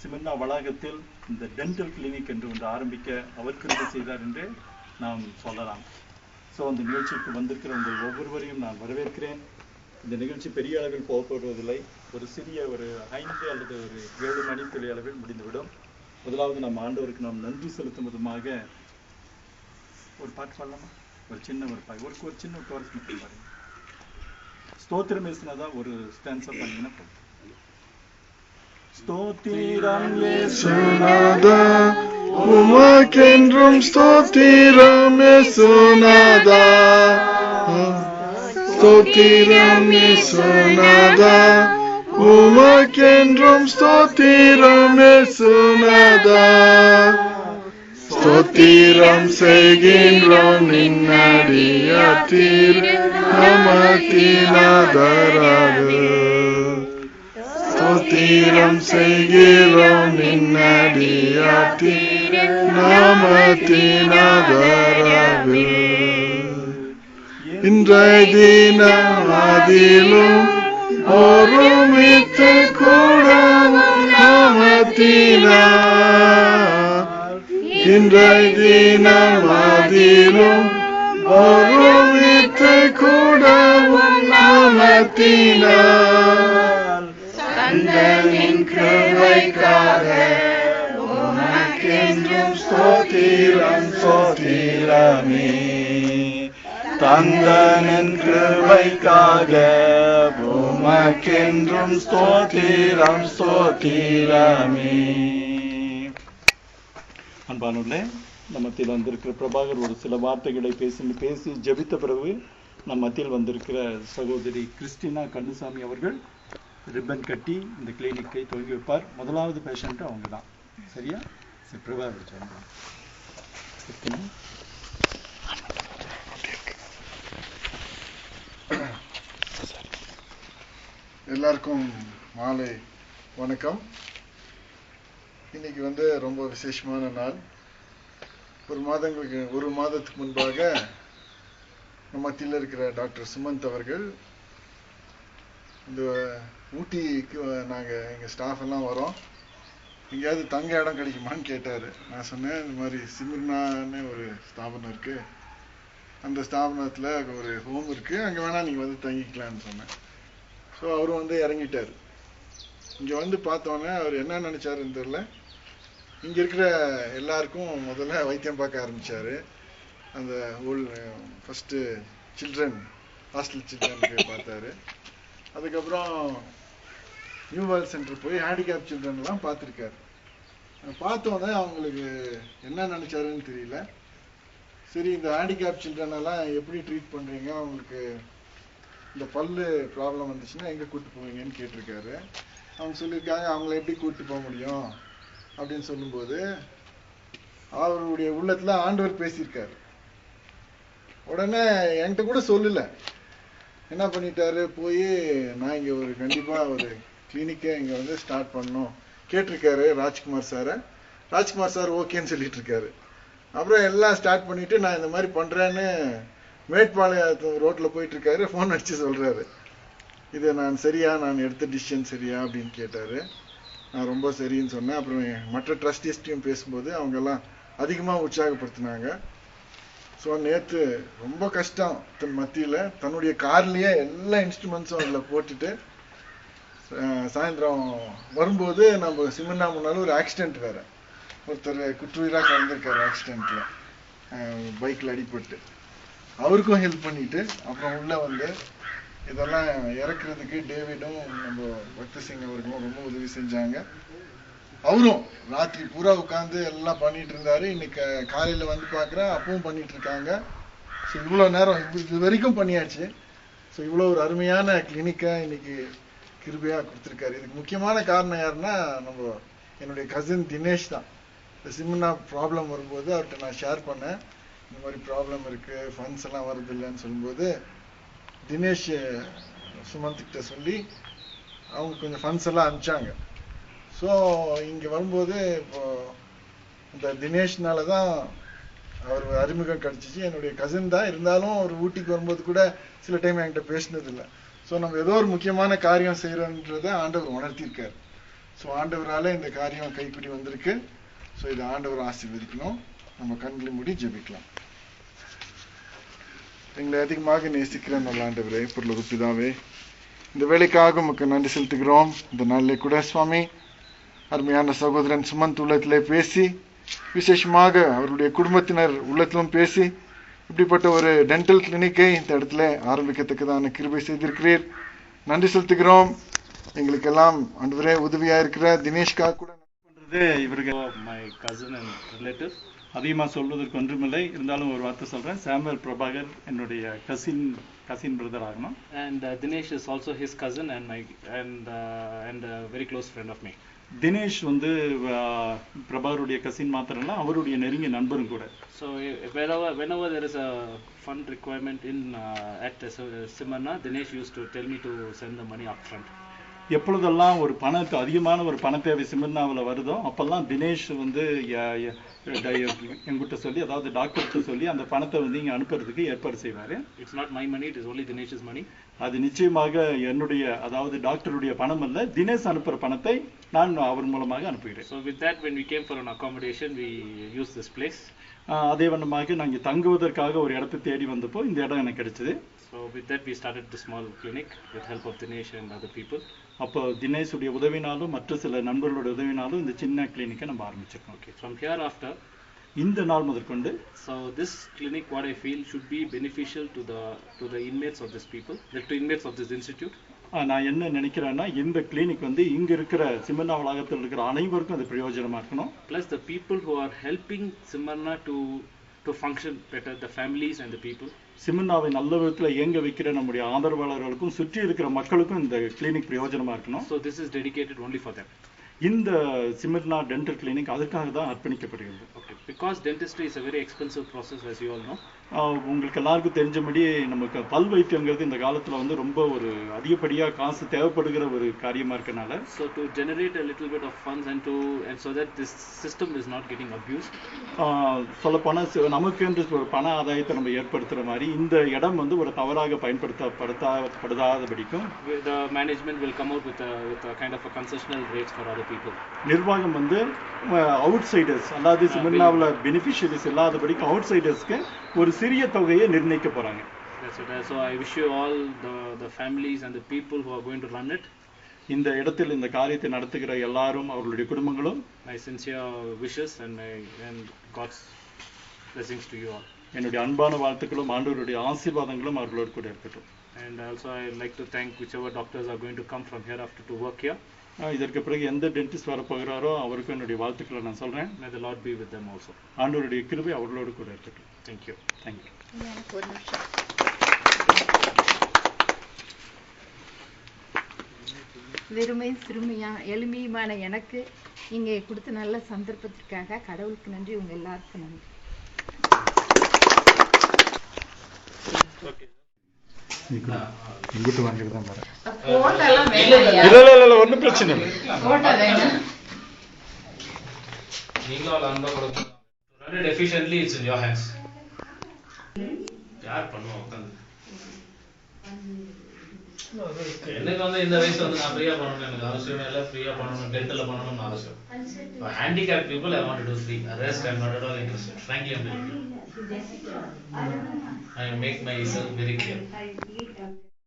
சிமன்னா வளாகத்தில் இந்த dental clinic என்று ஒன்று ஆரம்பிக்க அவர் கிருபை செய்தார் என்று நாம் சொல்லலாம். ஸோ அந்த நிகழ்ச்சிக்கு வந்திருக்கிற உங்கள் ஒவ்வொருவரையும் நான் வரவேற்கிறேன். இந்த நிகழ்ச்சி பெரிய அளவில் போகப்படுவதில்லை, ஒரு சிறிய ஒரு 5 அல்லது ஒரு 7 மணி துளி அளவில் முடிந்துவிடும். முதலாவது நம்ம ஆண்டவருக்கு நாம் நன்றி செலுத்தும் விதமாக ஒரு பாட்டு பாடலாமா? ஒரு சின்ன ஒரு சின்ன கோரஸ் மட்டும் பாருங்க. ஸ்தோத்திரம் பேசினதா ஒரு ஸ்டான்ஸ் அப் பண்ணீங்கன்னா போதும். ஸ்தோத்திரம் இயேசுநாதா உமக்கென்றும் ஸ்தோத்திரம் இயேசுநாதா, ஸ்தோத்திரம் இயேசுநாதா உமக்கென்றும் ஸ்தோத்திரம் இயேசுநாதா, ஸ்தோத்திரம் செய்கின்றோம் நின்னடியார் நாமத்தினாதராக, ஸ்தோத்திரம் செய்கிறோம் நின்னடியார் நாமத்தினாதராக. இன்றைய தினம் அதிலும் ஒருமித்து கூடவும் நாமத்தினார், இன்றைய தினம் அதிலும் ஒருமித்து கூடவும் நாமத்தினார், தந்தனின் கிருபைக்காக உமக்கென்றும் ஸ்தோத்திரம் ஸ்தோத்திரமே, தந்தனின் கிருபைக்காக உமக்கென்றும் ஸ்தோத்திரம் ஸ்தோத்திரமே. அன்பானுள்ளே, நம்ம மத்தியில் வந்திருக்கிற பிரபாகர் ஒரு சில வார்த்தைகளை பேசி ஜெபித்த பிறகு நம்ம மத்தியில் வந்திருக்கிற சகோதரி கிறிஸ்டினா கண்ணுசாமி அவர்கள் ரிப்பன் கட்டி இந்த கிளினிக்கை துவங்கி வைப்பார். முதலாவது பேஷண்ட் அவங்க தான். சரியா? சரி, பிரபாகர் சொல்லுங்க. எல்லாருக்கும் மாலை வணக்கம். இன்னைக்கு ரொம்ப விசேஷமான நாள். ஒரு மாதத்துக்கு முன்பாக நம்ம மத்தியில் இருக்கிற டாக்டர் சுமந்த் அவர்கள் இந்த ஊட்டிக்கு எங்கள் ஸ்டாஃப் எல்லாம் வரோம், எங்கேயாவது தங்க இடம் கிடைக்குமான்னு கேட்டார். நான் சொன்னேன், இந்த மாதிரி சிமிர்னான்னு ஒரு ஸ்தாபனம் இருக்குது, அந்த ஸ்தாபனத்தில் ஒரு ஹோம் இருக்குது, அங்கே வேணால் நீங்கள் தங்கிக்கலான்னு சொன்னேன். ஸோ அவரும் இறங்கிட்டார். இங்கே பார்த்தோன்னே அவர் என்ன நினச்சாருன்னு தெரியல, இங்கே இருக்கிற எல்லாருக்கும் முதல்ல வைத்தியம் பார்க்க ஆரம்பித்தார். அந்த ஃபஸ்ட்டு ஹாஸ்டல் சில்ட்ரனுக்கு பார்த்தாரு. அதுக்கப்புறம் நியூ வேர்ல்ட் சென்டர் போய் ஹேண்டிகேப் சில்ட்ரன்லாம் பார்த்துருக்காரு. பார்த்தோன்னே அவங்களுக்கு என்ன நினச்சாருன்னு தெரியல. சரி, இந்த ஹேண்டிகேப் சில்ட்ரனெல்லாம் எப்படி ட்ரீட் பண்ணுறீங்க, அவங்களுக்கு இந்த பல்லு ப்ராப்ளம் வந்துச்சுன்னா எங்கே கூப்பிட்டு போவீங்கன்னு கேட்டிருக்காரு. அவங்க சொல்லியிருக்காங்க, அவங்கள எப்படி கூப்பிட்டு போக முடியும் அப்படின்னு சொல்லும்போது அவருடைய உள்ளத்தில் ஆண்டவர் பேசியிருக்காரு. உடனே என்கிட்ட கூட சொல்லலை, என்ன பண்ணிட்டாரு, போய் நான் இங்கே கண்டிப்பாக ஒரு கிளினிக்கை இங்கே ஸ்டார்ட் பண்ணணும் கேட்டிருக்காரு ராஜ்குமார் சாரை. ராஜ்குமார் சார் ஓகேன்னு சொல்லிட்டு இருக்காரு. அப்புறம் எல்லாம் ஸ்டார்ட் பண்ணிட்டு நான் இந்த மாதிரி பண்ணுறேன்னு மேட்பாளையத்து ரோட்டில் போயிட்டு இருக்காரு. ஃபோன் அடிச்சு சொல்கிறாரு, இது நான் எடுத்த டிசிஷன் சரியா அப்படின்னு கேட்டார். நான் ரொம்ப சரின்னு சொன்னேன். அப்புறம் மற்ற ட்ரஸ்டிஸ்டையும் பேசும்போது அவங்கெல்லாம் அதிகமாக உற்சாகப்படுத்தினாங்க. ஸோ நேற்று ரொம்ப கஷ்டம், தன் மத்தியில் தன்னுடைய கார்லேயே எல்லா இன்ஸ்ட்ருமெண்ட்ஸும் அதில் போட்டுட்டு சாயந்தரம் வரும்போது நம்ம சிமன்னா முன்னாலும் ஒரு ஆக்சிடென்ட் வேறு, ஒருத்தர் குற்றுயிராக கலந்துருக்காரு ஆக்சிடென்ட்டில், பைக்கில் அடிபட்டு. அவருக்கும் ஹெல்ப் பண்ணிட்டு அப்புறம் உள்ளே இதெல்லாம் இறக்குறதுக்கு டேவிடும் நம்ம பக்தி சிங் அவர்களும் ரொம்ப உதவி செஞ்சாங்க. அவரும் ராத்திரி பூரா உட்காந்து எல்லாம் பண்ணிட்டு இருந்தாரு. இன்னைக்கு காலையில் பார்க்குறேன், அப்பவும் பண்ணிட்டு இருக்காங்க. ஸோ இவ்வளோ நேரம் இது வரைக்கும் பண்ணியாச்சு. ஸோ இவ்வளோ ஒரு அருமையான கிளினிக்கை இன்னைக்கு கிருபையாக கொடுத்துருக்காரு. இதுக்கு முக்கியமான காரணம் யாருன்னா என்னுடைய கசின் தினேஷ் தான். இந்த சிம்னா ப்ராப்ளம் வரும்போது அவர்கிட்ட நான் ஷேர் பண்ணேன், இந்த மாதிரி ப்ராப்ளம் இருக்குது, ஃபண்ட்ஸ் எல்லாம் வருதில்லைன்னு சொல்லும்போது தினேஷ் சுமந்த்கிட்ட சொல்லி அவங்க கொஞ்சம் ஃபண்ட்ஸ் எல்லாம் அனுப்பிச்சாங்க. ஸோ இங்கே வரும்போது இப்போ இந்த தினேஷ்னால தான் அவர் அறிமுகம் கிடச்சிச்சு. என்னுடைய கசின் தான், இருந்தாலும் அவர் ஊட்டிக்கு வரும்போது கூட சில டைம் என்கிட்ட பேசினது இல்லை. ஸோ நம்ம ஏதோ ஒரு முக்கியமான காரியம் செய்கிறோன்றதை ஆண்டவர் உணர்த்தியிருக்காரு. ஸோ ஆண்டவரால இந்த காரியம் கைப்பிடி வந்திருக்கு. ஸோ இதை ஆண்டவர் ஆசீர்வதிக்கணும். நம்ம கண்களை மூடி ஜெபிக்கலாம். எங்களை அதிகமாக நேசிக்கிற நல்ல ஆண்டவரே, பொருள் பிதாவே, இந்த வேலைக்காக உமக்கு நன்றி செலுத்துகிறோம். இந்த நாளிலே கூட சுவாமி அருமையான சகோதரன் சுமந்த் உள்ளத்திலே பேசி, விசேஷமாக அவருடைய குடும்பத்தினர் உள்ளத்திலும் பேசி, இப்படிப்பட்ட ஒரு டென்டல் கிளினிக்கை இந்த இடத்துல ஆரம்பிக்கத்தக்கதான கிருபை செய்திருக்கிறீர். நன்றி செலுத்துகிறோம். எங்களுக்கெல்லாம் ஆண்டவரே உதவியா இருக்கிற தினேஷ்காக கூட பண்றது இவருக்கு மை கசின் அண்ட் ரிலேட்டிவ். அதிகமாக சொல்வதற்கு ஒன்றுமில்லை, இருந்தாலும் ஒரு வார்த்தை சொல்றேன். சாமுவேல் பிரபாகர் என்னுடைய கசின் பிரதர் ஆகணும். And Dinesh is also his cousin and a very close friend of me. Dinesh வந்து பிரபாகருடைய கசின் மாத்திரம் இல்ல, அவருடைய நெருங்கிய நண்பரும் கூட. So whenever there is a fund requirement at Simarna, Dinesh used to tell me to send the money upfront. எப்பொழுதெல்லாம் ஒரு அதிகமான ஒரு பண தேவை சிமர்னாவில் வருதோ அப்பெல்லாம் தினேஷ் வந்து எங்கிட்ட சொல்லி, அதாவது டாக்டர்கிட்ட சொல்லி அந்த பணத்தை வந்து இங்கே அனுப்புறதுக்கு ஏற்பாடு செய்வார். It's not my money, it is only Dinesh's money. அது நிச்சயமாக என்னுடைய, அதாவது டாக்டருடைய பணம் அல்ல, தினேஷ் அனுப்புற பணத்தை நான் அவர் மூலமாக அனுப்புகிறேன். So with that, when we came for an accommodation, we used this place. அதே வண்ணமாக நாங்கள் தங்குவதற்காக ஒரு இடத்தை தேடி வந்தப்போ இந்த இடம் எனக்கு கிடைச்சது. So with that, we started the small clinic with help of Dinesh and other people. அப்போ தினேஷுடைய உதவினாலும் மற்ற சில நண்பர்களுடைய உதவினாலும் இந்த சின்ன கிளினிக்கை நம்ம ஆரம்பிச்சிருக்கோம். Okay. From hereafter, இந்த நாள் முதற்கொண்டு, so this clinic, what I feel, should be beneficial to the inmates of this people, the inmates of this institute. நான் என்ன நினைக்கிறேன்னா, இந்த கிளினிக் வந்து இங்க இருக்கிற சிமர்னா வளாகத்தில் இருக்கிற அனைவருக்கும் அது பிரயோஜனமா இருக்கணும். Plus the people who are helping Simarna to function better, the families and the people. சிமர்னாவை நல்ல விதத்துல இயங்க வைக்கிற நம்முடைய ஆதரவாளர்களுக்கும் சுற்றி இருக்கிற மக்களுக்கும் இந்த கிளினிக் பிரயோஜனமா இருக்கணும். So this is dedicated only for them. இந்த சிமர்னா டென்டல் கிளினிக் அதுக்காக தான் அர்ப்பணிக்கப்படுகிறது. Okay. Because dentistry is a very expensive process, as you all know. உங்களுக்கு எல்லாருக்கும் தெரிஞ்சபடி நமக்கு பல் வைத்தியங்கிறது இந்த காலத்துல வந்து ரொம்ப ஒரு அதிகப்படியா காசு தேவைப்படுகிற ஒரு காரியமா இருக்கனால, so to generate a little bit of funds and so that this system is not getting abused, சொல்ல போனா நமக்கு என்று ஒரு பண ஆதாயத்தை நம்ம ஏற்படுத்துற மாதிரி இந்த இடம் வந்து ஒரு தவறாக பயன்படுத்தப்படாதபடிக்கும் the management will come out with a kind of a concessional rates for other people. நிர்வாகம் வந்து அவுட் சைடர்ஸ், அதாவது சிமர்னாவில் பெனிஃபிஷியரிஸ் இல்லாதபடிக்கு அவுட் சைடர்ஸ்க்கு ஒரு சிறிய தொகையை நிர்ணயிக்க போறாங்க. So I wish you all, the families and the people who are going to run it, இந்த இடத்தில் இந்த காரியத்தை நடத்துகிற எல்லாரும் அவர்களுடைய குடும்பங்களும், my sincere wishes and God's blessings to you all. என்னுடைய அன்பான வாழ்த்துக்களும் ஆண்டவருடைய ஆசீர்வாதங்களும் அவர்களோடு கூட இருக்கட்டும். And also I like to thank whichever doctors are going to come from hereafter to work here. இதற்கு பிறகு எந்த டென்டிஸ்ட் வரப்போகிறாரோ அவருக்கும் என்னுடைய வாழ்த்துக்களை நான் சொல்றேன். May the Lord be with them also. ஆண்டவருடைய கிருபை அவர்களோடு கூட இருக்கட்டும். Thank you. Thank you. வெறுமை சிறுமையா எளிமையுமான எனக்கு இங்கே கொடுத்த நல்ல சந்தர்ப்பத்திற்காக கடவுளுக்கு நன்றி, உங்க எல்லாருக்கும் நன்றி. இங்கிட்டு வாங்கிறதா மேடம். இல்ல ஒன்றும் பிரச்சனை இல்லை. நீங்களும் அன்பா கொடுக்கணும். Run it efficiently, it's in your hands. யார் பண்ணுவோம் உட்காந்து? எனக்கு வந்து இந்த வயசு வந்து நான் ஃப்ரீயா பண்ணணும் எனக்கு அவசியமே இல்லை. ஃப்ரீயா பண்ணணும், டென்டல்ல பண்ணணும்னு அவசியம். For handicapped people, I want to do free. The rest, I'm not at all interested. Frankly, I make myself very clear.